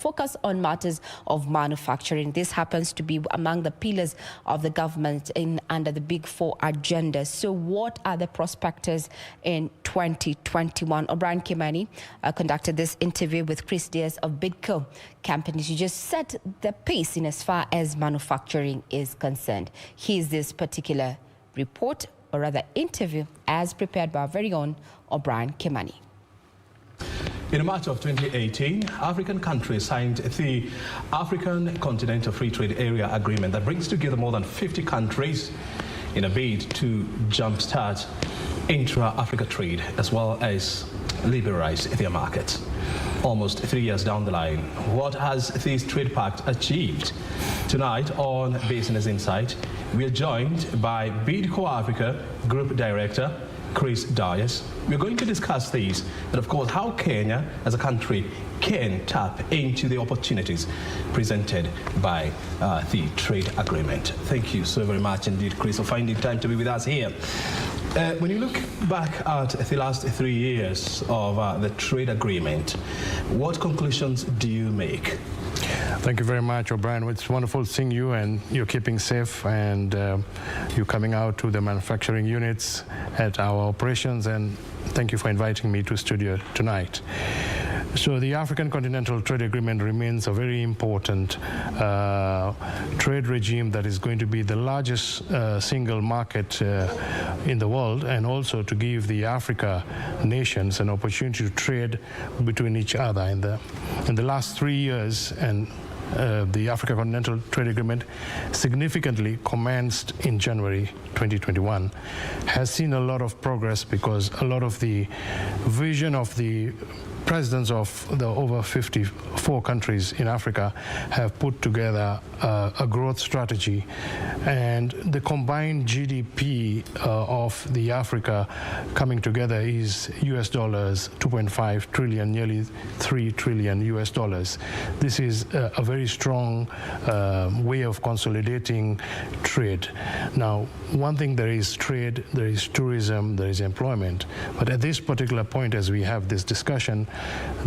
focus on matters of manufacturing. This happens to be among the pillars of the government under the Big Four agenda. So what are the prospects in 2021? O'Brien Kimani conducted this interview with Chris Diaz of Bidco Companies. You just set the pace in as far as manufacturing is concerned. Here's this particular report, or rather interview, as prepared by our very own O'Brien Kimani. In March of 2018, African countries signed the African Continental Free Trade Area Agreement that brings together more than 50 countries in a bid to jumpstart intra-Africa trade as well as liberalize their markets. Almost 3 years down the line, what has this trade pact achieved? Tonight on Business Insight, we are joined by Bidco Africa Group Director Chris Diaz. We're going to discuss these and of course how Kenya as a country can tap into the opportunities presented by the trade agreement. Thank you so very much indeed, Chris, for finding time to be with us here. When you look back at the last 3 years of the trade agreement, what conclusions do you make? Thank you very much, O'Brien. It's wonderful seeing you, and you're keeping safe, and you're coming out to the manufacturing units at our operations, and thank you for inviting me to studio tonight. So the African Continental Trade Agreement remains a very important trade regime that is going to be the largest single market in the world, and also to give the Africa nations an opportunity to trade between each other. In the last 3 years, and the Africa Continental Trade Agreement significantly commenced in January 2021, has seen a lot of progress because a lot of the vision of the presidents of the over 54 countries in Africa have put together a growth strategy, and the combined GDP of the Africa coming together is US dollars 2.5 trillion, nearly 3 trillion US dollars. This is a very strong way of consolidating trade. Now, one thing, there is trade, there is tourism, there is employment, but at this particular point, as we have this discussion,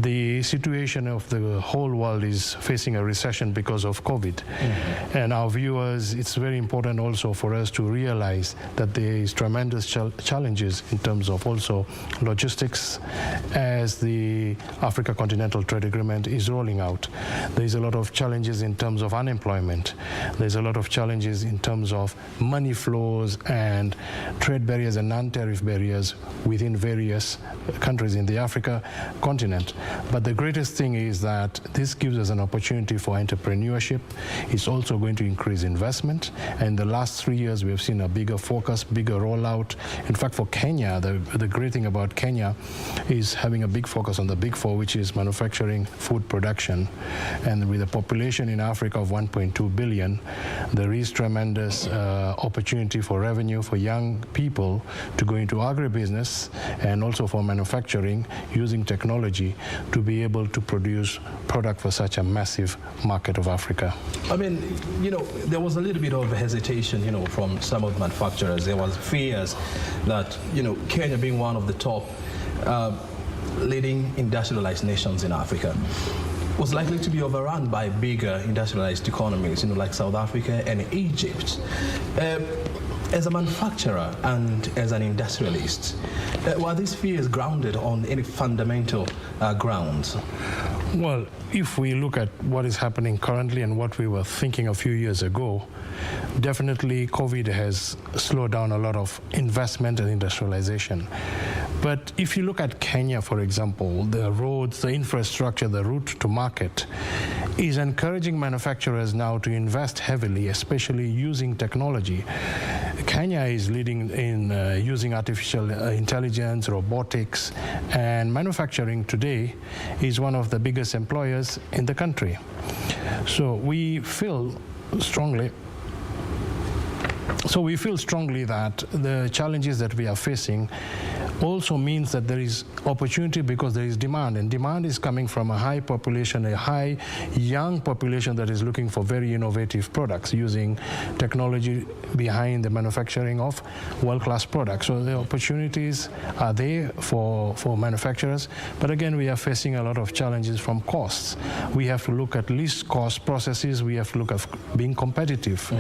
the situation of the whole world is facing a recession because of COVID. Mm-hmm. And our viewers, it's very important also for us to realize that there is tremendous challenges in terms of also logistics as the Africa Continental Trade Agreement is rolling out. There's a lot of challenges in terms of unemployment. There's a lot of challenges in terms of money flows and trade barriers and non-tariff barriers within various countries in the Africa continent. But the greatest thing is that this gives us an opportunity for entrepreneurship. It's also going to increase investment. And in the last 3 years, we have seen a bigger focus, bigger rollout. In fact, for Kenya, the great thing about Kenya is having a big focus on the Big Four, which is manufacturing, food production. And with a population in Africa of 1.2 billion, there is tremendous opportunity for revenue for young people to go into agribusiness and also for manufacturing using technology to be able to produce product for such a massive market of Africa. I mean, you know, there was a little bit of hesitation, you know, from some of the manufacturers. There was fears that, you know, Kenya being one of the top leading industrialized nations in Africa was likely to be overrun by bigger industrialized economies, you know, like South Africa and Egypt. As a manufacturer and as an industrialist, were these fears grounded on any fundamental grounds? Well, if we look at what is happening currently and what we were thinking a few years ago, definitely COVID has slowed down a lot of investment and industrialization. But if you look at Kenya, for example, the roads, the infrastructure, the route to market is encouraging manufacturers now to invest heavily, especially using technology. Kenya is leading in using artificial intelligence, robotics, and manufacturing today is one of the biggest employers in the country. So we feel strongly So we feel strongly that the challenges that we are facing also means that there is opportunity because there is demand, and demand is coming from a high population, a high young population that is looking for very innovative products using technology behind the manufacturing of world-class products. So the opportunities are there for manufacturers, but again we are facing a lot of challenges from costs. We have to look at least cost processes, we have to look at being competitive,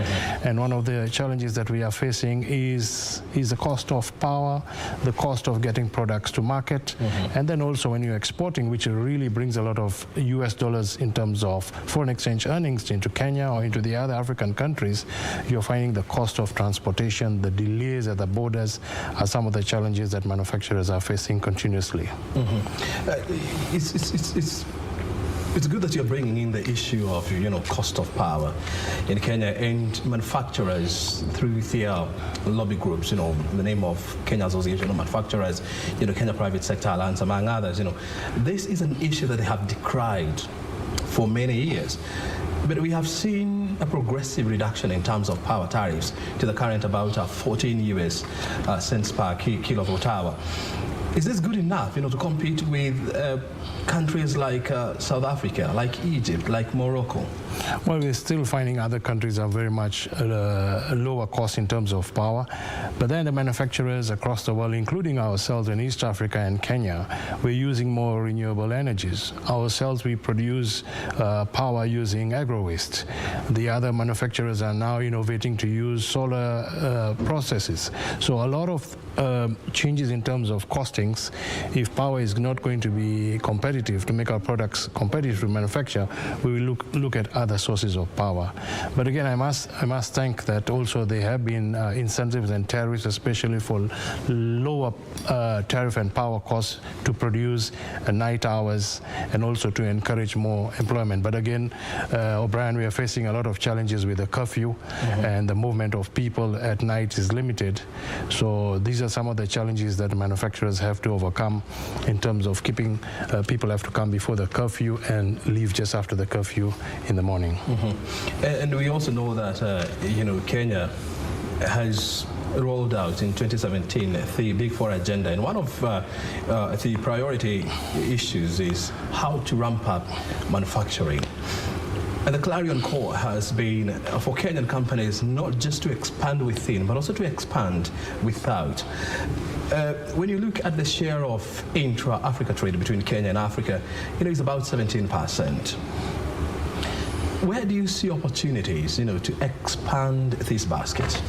and one of the challenges that we are facing is the cost of power, the cost of getting products to market, and then also when you're exporting, which really brings a lot of US dollars in terms of foreign exchange earnings into Kenya or into the other African countries, you're finding the cost of transportation, the delays at the borders are some of the challenges that manufacturers are facing continuously. It's good that you're bringing in the issue of, cost of power in Kenya, and manufacturers through their lobby groups, the name of Kenya Association of Manufacturers, Kenya Private Sector Alliance, among others, this is an issue that they have decried for many years. But we have seen a progressive reduction in terms of power tariffs to the current about 14 US cents per kilowatt hour. Is this good enough, to compete with countries like South Africa, like Egypt, like Morocco? Well, we're still finding other countries are very much a lower cost in terms of power. But then the manufacturers across the world, including ourselves in East Africa and Kenya, we're using more renewable energies. Ourselves, we produce power using agro-waste. The other manufacturers are now innovating to use solar processes. So a lot of changes in terms of costings. If power is not going to be competitive, to make our products competitive to manufacture, we will look at other sources of power. But again, I must thank that also there have been incentives and tariffs, especially for lower tariff and power costs to produce night hours and also to encourage more employment. But again, O'Brien, we are facing a lot of challenges with the curfew, and the movement of people at night is limited. So these are some of the challenges that manufacturers have to overcome in terms of keeping people have to come before the curfew and leave just after the curfew in the morning. And we also know that Kenya has rolled out in 2017 the Big Four agenda, and one of the priority issues is how to ramp up manufacturing. And the clarion call has been for Kenyan companies not just to expand within, but also to expand without. When you look at the share of intra-Africa trade between Kenya and Africa, it's about 17%. Where do you see opportunities, to expand this basket?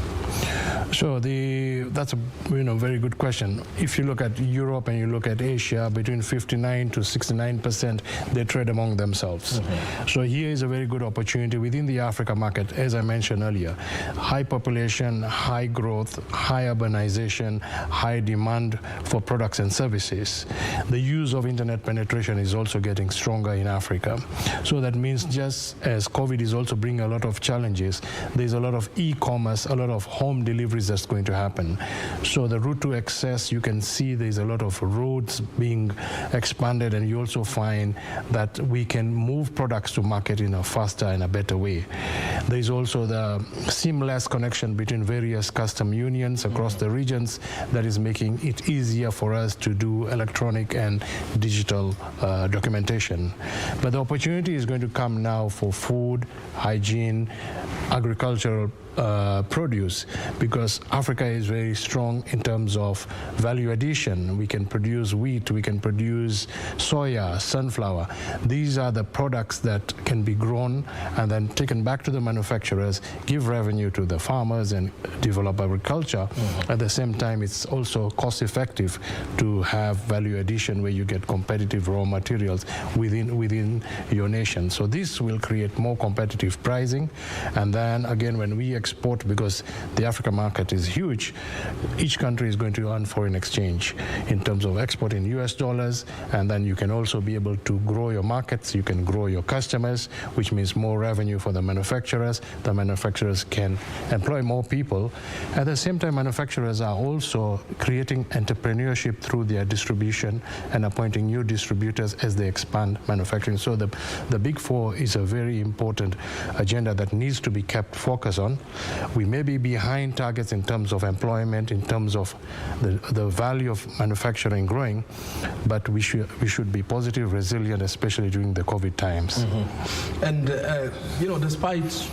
Sure, that's a very good question. If you look at Europe and you look at Asia, between 59 to 69%, they trade among themselves. So here is a very good opportunity within the Africa market, as I mentioned earlier. High population, high growth, high urbanization, high demand for products and services. The use of internet penetration is also getting stronger in Africa. So that means just as COVID is also bringing a lot of challenges, there's a lot of e-commerce, a lot of home deliveries that's going to happen. So the route to access, you can see there's a lot of roads being expanded, and you also find that we can move products to market in a faster and a better way. There's also the seamless connection between various custom unions across the regions that is making it easier for us to do electronic and digital documentation. But the opportunity is going to come now for food, hygiene, agricultural produce, because Africa is very strong in terms of value addition. We can produce wheat, we can produce soya, sunflower. These are the products that can be grown and then taken back to the manufacturers, give revenue to the farmers and develop agriculture. At the same time, it's also cost effective to have value addition where you get competitive raw materials within your nation. So this will create more competitive pricing. And then again, when we export, because the Africa market is huge, each country is going to earn foreign exchange in terms of exporting US dollars, and then you can also be able to grow your markets, you can grow your customers, which means more revenue for the manufacturers. The manufacturers can employ more people. At the same time, manufacturers are also creating entrepreneurship through their distribution and appointing new distributors as they expand manufacturing. So the Big Four is a very important agenda that needs to be kept focus on. We may be behind targets in terms of employment, in terms of the value of manufacturing growing, but we should be positive, resilient, especially during the COVID times. Mm-hmm. And despite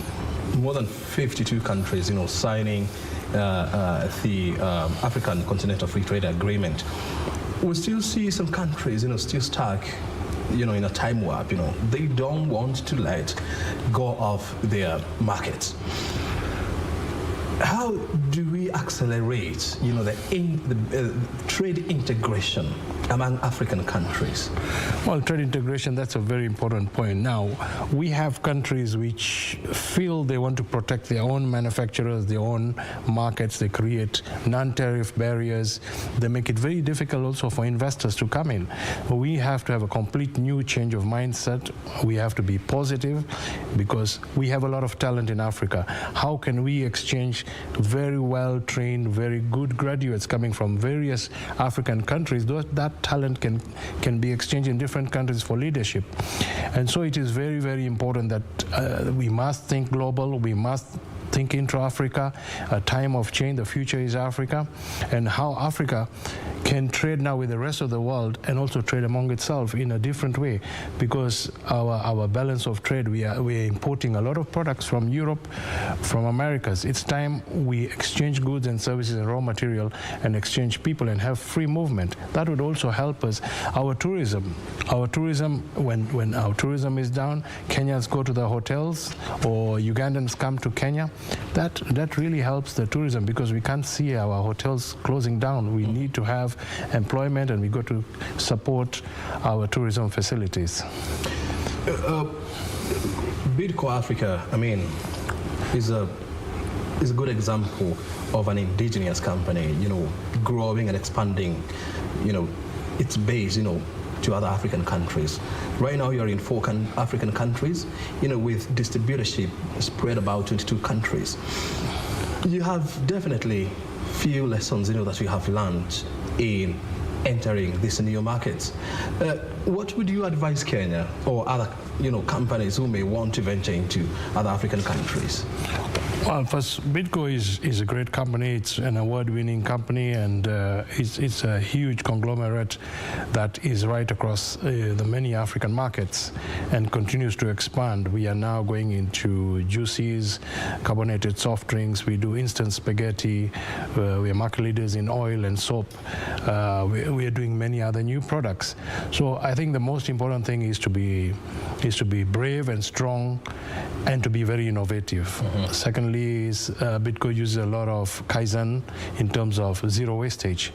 more than 52 countries, signing the African Continental Free Trade Agreement, we still see some countries, still stuck, in a time warp. They don't want to let go of their markets. How do we accelerate, the trade integration among African countries? Well, trade integration, that's a very important point. Now, we have countries which feel they want to protect their own manufacturers, their own markets. They create non-tariff barriers. They make it very difficult also for investors to come in. We have to have a complete new change of mindset. We have to be positive because we have a lot of talent in Africa. How can we exchange very well-trained, very good graduates coming from various African countries? That talent can be exchanged in different countries for leadership. And so it is very, very important that we must think global, we must think intra-Africa, a time of change. The future is Africa, and how Africa can trade now with the rest of the world and also trade among itself in a different way, because our balance of trade, we are importing a lot of products from Europe, from Americas. It's time we exchange goods and services and raw material and exchange people and have free movement. That would also help us. Our tourism, when our tourism is down, Kenyans go to the hotels or Ugandans come to Kenya. That really helps the tourism, because we can't see our hotels closing down. We need to have employment, and we got to support our tourism facilities. Bidco Africa, is a good example of an indigenous company, growing and expanding, its base, to other African countries. Right now you're in 4 African countries, with distributorship spread about 22 countries. You have definitely few lessons, that you have learned in entering these new markets. What would you advise Kenya or other, companies who may want to venture into other African countries? Well, first, Bidco is a great company. It's an award-winning company, and it's a huge conglomerate that is right across the many African markets and continues to expand. We are now going into juices, carbonated soft drinks. We do instant spaghetti. We are market leaders in oil and soap. We are doing many other new products. So I think the most important thing is to be brave and strong, and to be very innovative. Mm-hmm. Secondly, Bidco uses a lot of Kaizen in terms of zero wastage.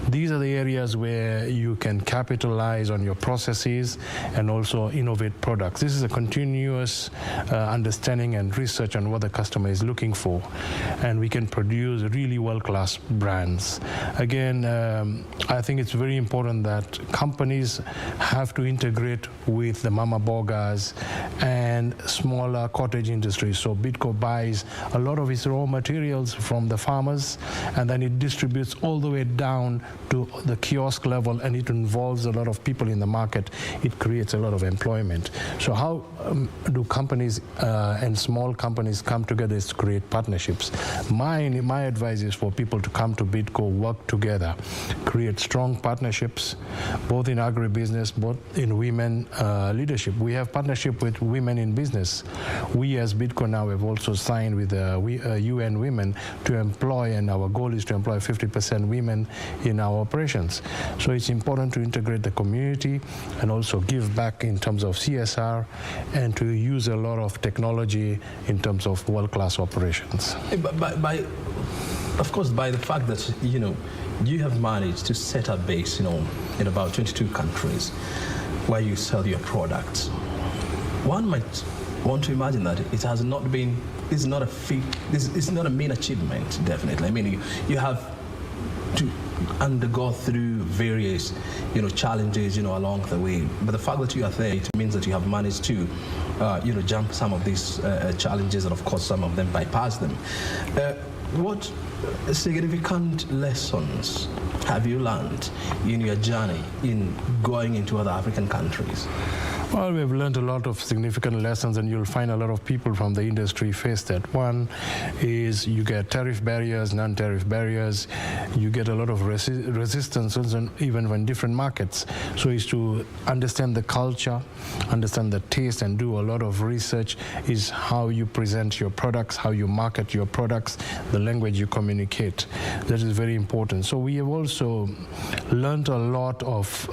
These are the areas where you can capitalize on your processes and also innovate products. This is a continuous understanding and research on what the customer is looking for, and we can produce really world-class brands. Again, I think it's very important that companies have to integrate with the mama bogas and smaller cottage industries. So Bidco buys a lot of its raw materials from the farmers, and then it distributes all the way down to the kiosk level, and it involves a lot of people in the market. It creates a lot of employment. So how do companies and small companies come together is to create partnerships. My advice is for people to come to Bidco, work together, create strong partnerships, both in agribusiness, both in women leadership. We have partnership with women in business. We as Bidco now have also signed with UN Women to employ, and our goal is to employ 50% women in our operations. So it's important to integrate the community and also give back in terms of CSR, and to use a lot of technology in terms of world-class operations. Of course, by the fact that, you have managed to set up base, in about 22 countries where you sell your products, one might want to imagine that it has not been, it's not a mean achievement, definitely. You have to undergo through various, challenges, along the way. But the fact that you are there, it means that you have managed to, jump some of these challenges, and of course some of them bypass them. what significant lessons have you learned in your journey in going into other African countries? Well, we've learned a lot of significant lessons, and you'll find a lot of people from the industry face that. One is you get tariff barriers, non-tariff barriers. You get a lot of resistance, even when different markets. So is to understand the culture, understand the taste, and do a lot of research is how you present your products, how you market your products, the language you communicate. That is very important. So we have also learned a lot of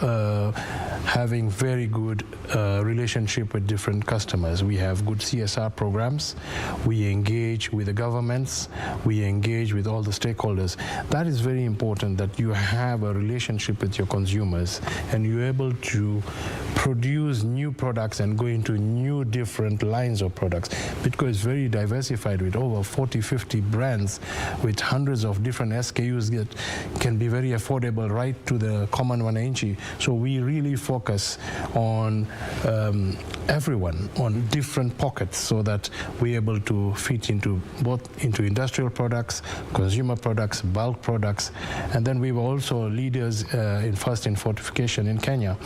having very good relationship with different customers. We have good CSR programs. We engage with the governments. We engage with all the stakeholders. That is very important, that you have a relationship with your consumers and you're able to produce new products and go into new different lines of products, because it's very diversified with over 40, 50 brands with hundreds of different SKUs that can be very affordable right to the common wananchi. So we really focus on everyone, on different pockets, so that we're able to fit into both into industrial products, consumer products, bulk products, and then we were also leaders in fortification in Kenya.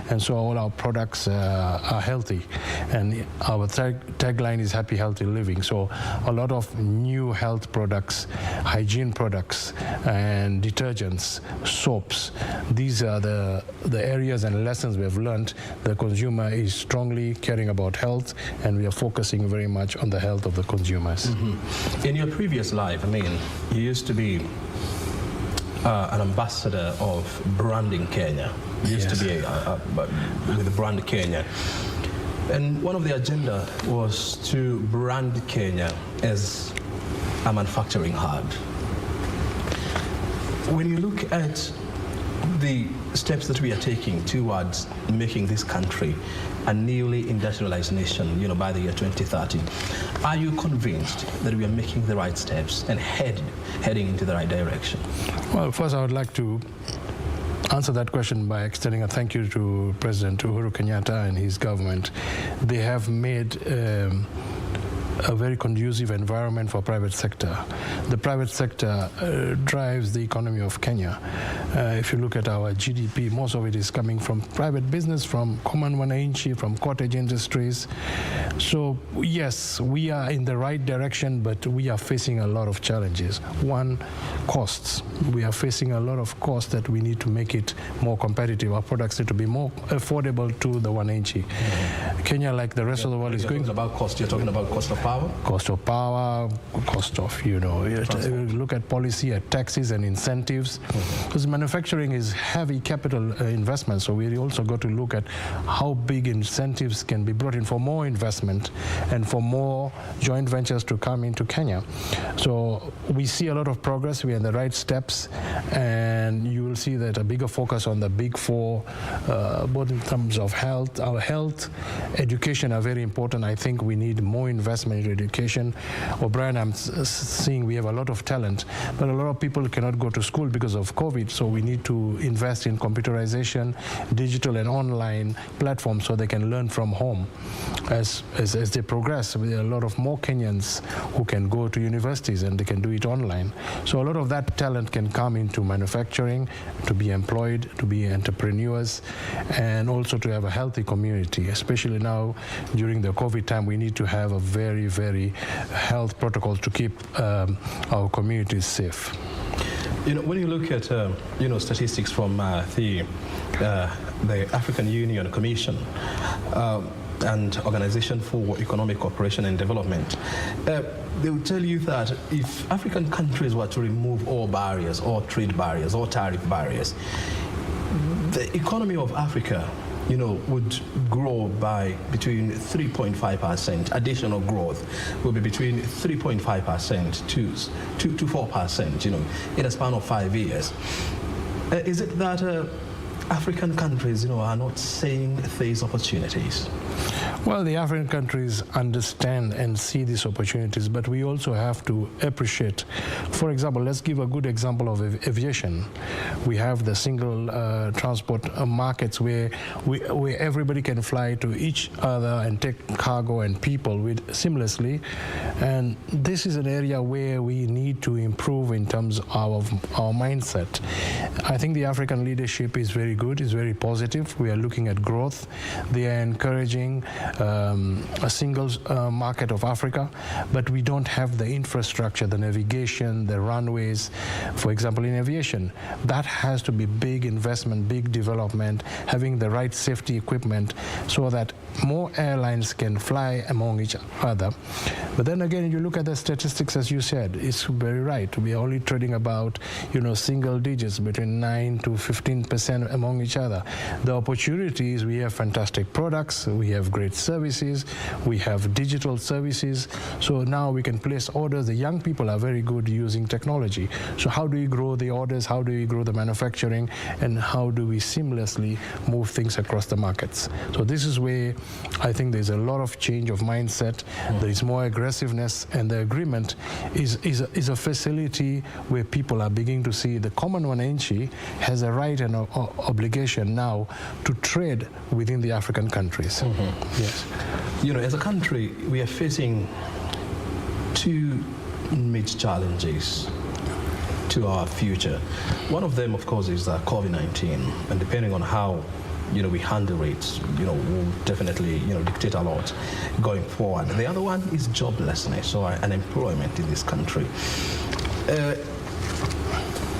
And so all our products are healthy, and our tagline is happy, healthy living. So a lot of new health products, hygiene products, and detergents, soaps. These are the areas and lessons we have learned. The consumer is strongly caring about health, and we are focusing very much on the health of the consumers. In your previous life, I mean, you used to be an ambassador of Branding Kenya. You used to be with the Brand Kenya. And one of the agenda was to brand Kenya as a manufacturing hub. When you look at the steps that we are taking towards making this country a newly industrialized nation, by the year 2030, are you convinced that we are making the right steps and heading into the right direction? Well, first I would like to answer that question by extending a thank you to President Uhuru Kenyatta and his government. They have made a very conducive environment for private sector. The private sector drives the economy of Kenya. If you look at our GDP, most of it is coming from private business, from common wananchi, from cottage industries. So yes, we are in the right direction, but we are facing a lot of challenges. One, costs. We are facing a lot of costs that we need to make it more competitive. Our products need to be more affordable to the wananchi. Kenya, like the rest of the world, is going about cost. You're talking about cost of power? Cost of power, cost of, look at policy, at taxes and incentives. Because manufacturing is heavy capital investment, so we also got to look at how big incentives can be brought in for more investment and for more joint ventures to come into Kenya. So we see a lot of progress. We are in the right steps, and you will see that a bigger focus on the big four, both in terms of health. Our health, education are very important. I think we need more investment in education. O'Brien, I'm seeing we have a lot of talent, but a lot of people cannot go to school because of COVID, so we need to invest in computerization, digital and online platforms so they can learn from home. As they progress, there are a lot of more Kenyans who can go to universities and they can do it online. So a lot of that talent can come into manufacturing, to be employed, to be entrepreneurs, and also to have a healthy community. Especially now during the COVID time, we need to have a very, very health protocol to keep our communities safe. When you look at statistics from the African Union Commission and Organization for Economic Cooperation and Development, they will tell you that if African countries were to remove all barriers, all trade barriers, all tariff barriers, the economy of Africa would grow by between 3.5%. Additional growth will be between 3.5% to 4%, in a span of 5 years. Is it that African countries, are not seeing these opportunities? Well, the African countries understand and see these opportunities, but we also have to appreciate. For example, let's give a good example of aviation. We have the single transport markets where everybody can fly to each other and take cargo and people seamlessly. And this is an area where we need to improve in terms of our mindset. I think the African leadership is very good, is very positive. We are looking at growth. They are encouraging a single market of Africa, but we don't have the infrastructure, the navigation, the runways. For example, in aviation, that has to be big investment, big development, having the right safety equipment so that more airlines can fly among each other. But then again, you look at the statistics, as you said, it's very right. We are only trading about, single digits, between 9 to 15% among each other. The opportunities, we have fantastic products, we have great services, we have digital services. So now we can place orders. The young people are very good using technology. So how do we grow the orders? How do we grow the manufacturing? And how do we seamlessly move things across the markets? So this is where I think there's a lot of change of mindset. There is more aggressiveness, and the agreement is a facility where people are beginning to see the common wananchi has a right and obligation now to trade within the African countries. Yes. As a country, we are facing two major challenges to our future. One of them, of course, is COVID-19, and depending on how we handle it, will definitely, dictate a lot going forward. The other one is joblessness or unemployment in this country.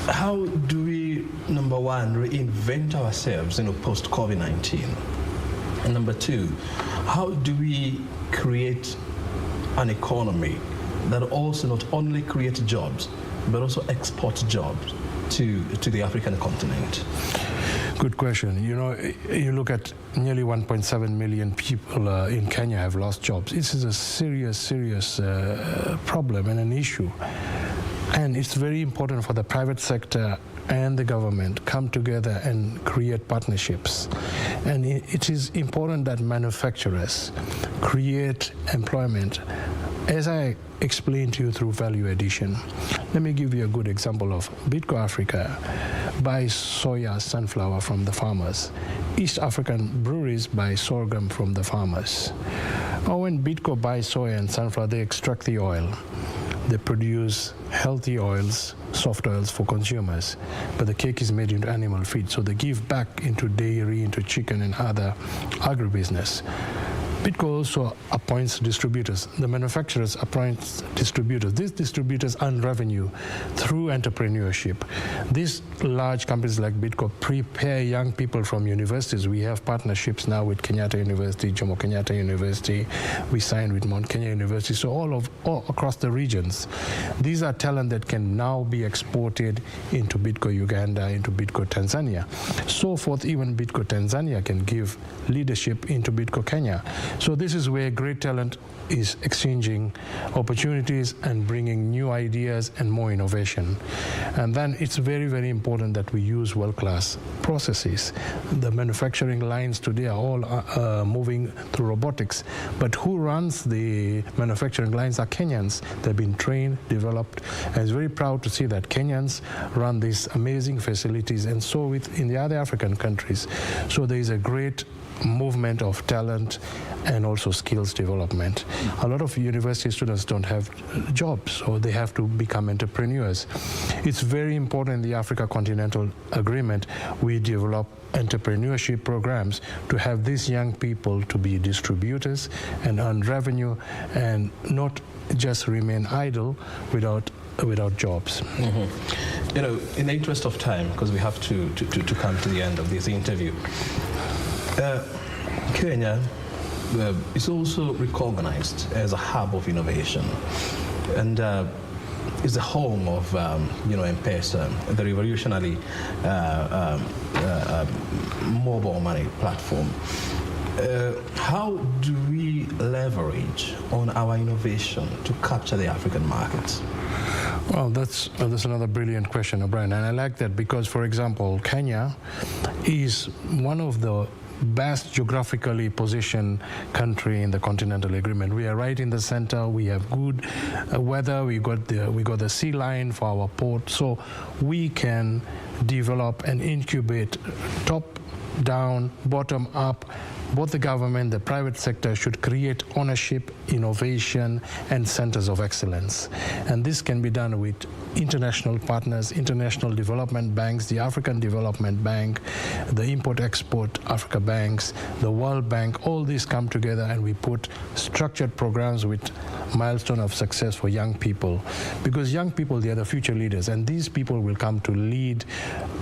How do we, number one, reinvent ourselves, post-COVID-19? And number two, how do we create an economy that also not only creates jobs, but also export jobs to the African continent? Good question. You look at nearly 1.7 million people in Kenya have lost jobs. This is a serious problem and an issue. And it's very important for the private sector and the government come together and create partnerships. And it is important that manufacturers create employment. As I explained to you through value addition, let me give you a good example of Bidco Africa buys soya, sunflower from the farmers. East African breweries buy sorghum from the farmers. Or when Bidco buys soya and sunflower, they extract the oil. They produce healthy oils, soft oils for consumers, but the cake is made into animal feed, so they give back into dairy, into chicken and other agribusiness. Bidco also appoints distributors. The manufacturers appoint distributors. These distributors earn revenue through entrepreneurship. These large companies like Bidco prepare young people from universities. We have partnerships now with Kenyatta University, Jomo Kenyatta University. We signed with Mount Kenya University. So all across the regions. These are talent that can now be exported into Bidco Uganda, into Bidco Tanzania. So forth, even Bidco Tanzania can give leadership into Bidco Kenya. So this is where great talent is exchanging opportunities and bringing new ideas and more innovation. And then it's very, very important that we use world-class processes. The manufacturing lines today are all moving through robotics, but who runs the manufacturing lines are Kenyans. They've been trained, developed, and it's very proud to see that Kenyans run these amazing facilities, and so in the other African countries. So there is a great movement of talent and also skills development. A lot of university students don't have jobs, so they have to become entrepreneurs. It's very important in the Africa Continental Agreement we develop entrepreneurship programs to have these young people to be distributors and earn revenue and not just remain idle without jobs. In the interest of time, because we have to come to the end of this interview, Kenya is also recognized as a hub of innovation, and is the home of M-Pesa, the revolutionary mobile money platform. How do we leverage on our innovation to capture the African markets? Well, that's another brilliant question, O'Brien, and I like that because, for example, Kenya is one of the best geographically positioned country in the Continental Agreement. We are right in the center. We have good weather. We got the sea line for our port, so we can develop and incubate top down, bottom up. Both the government, the private sector should create ownership, innovation, and centers of excellence. And this can be done with international partners, international development banks, the African Development Bank, the Import-Export Africa banks, the World Bank. All these come together and we put structured programs with milestone of success for young people. Because young people, they are the future leaders, and these people will come to lead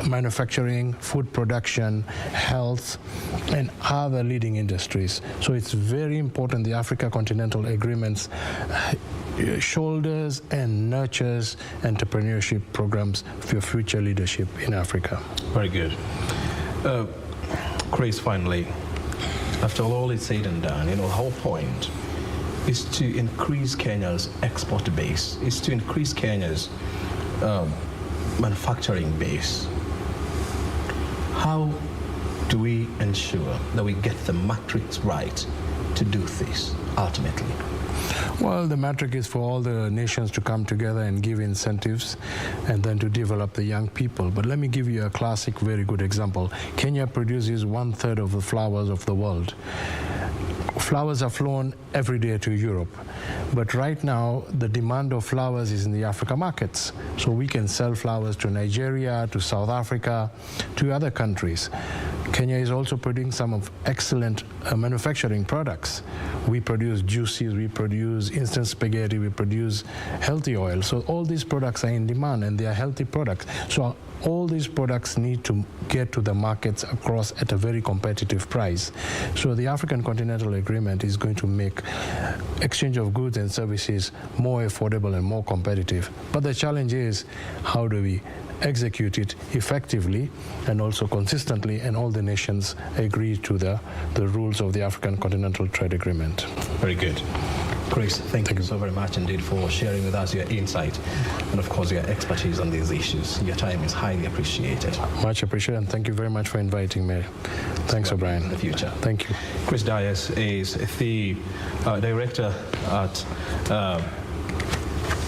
manufacturing, food production, health, and other leading industries. So it's very important the Africa Continental Agreements shoulders and nurtures entrepreneurship programs for future leadership in Africa. Very good. Chris, finally, after all is said and done, the whole point is to increase Kenya's export base, is to increase Kenya's manufacturing base. How do we ensure that we get the matrix right to do this ultimately? Well, the metric is for all the nations to come together and give incentives and then to develop the young people. But let me give you a classic, very good example. Kenya produces 1/3 of the flowers of the world. Flowers are flown every day to Europe. But right now, the demand of flowers is in the Africa markets. So we can sell flowers to Nigeria, to South Africa, to other countries. Kenya is also producing some of excellent manufacturing products. We produce juices, we produce instant spaghetti, we produce healthy oil. So all these products are in demand and they are healthy products. So all these products need to get to the markets across at a very competitive price. So the African Continental Agreement is going to make exchange of goods and services more affordable and more competitive. But the challenge is, how do we execute it effectively and also consistently, and all the nations agree to the rules of the African Continental Trade Agreement. Very good. Chris, thank you so very much indeed for sharing with us your insight and of course your expertise on these issues. Your time is highly appreciated. Much appreciated, and thank you very much for inviting me. Thanks, O'Brien. In the future. Thank you. Chris Dias is the director at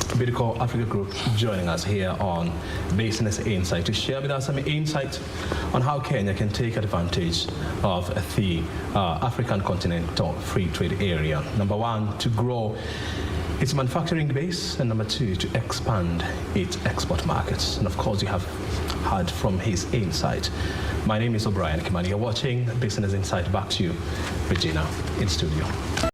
Bidco Africa Group, joining us here on Business Insight to share with us some insight on how Kenya can take advantage of the African Continental Free Trade Area. Number one, to grow its manufacturing base, and number two, to expand its export markets. And of course, you have heard from his insight. My name is O'Brien Kimani. You're watching Business Insight. Back to you, Regina, in studio.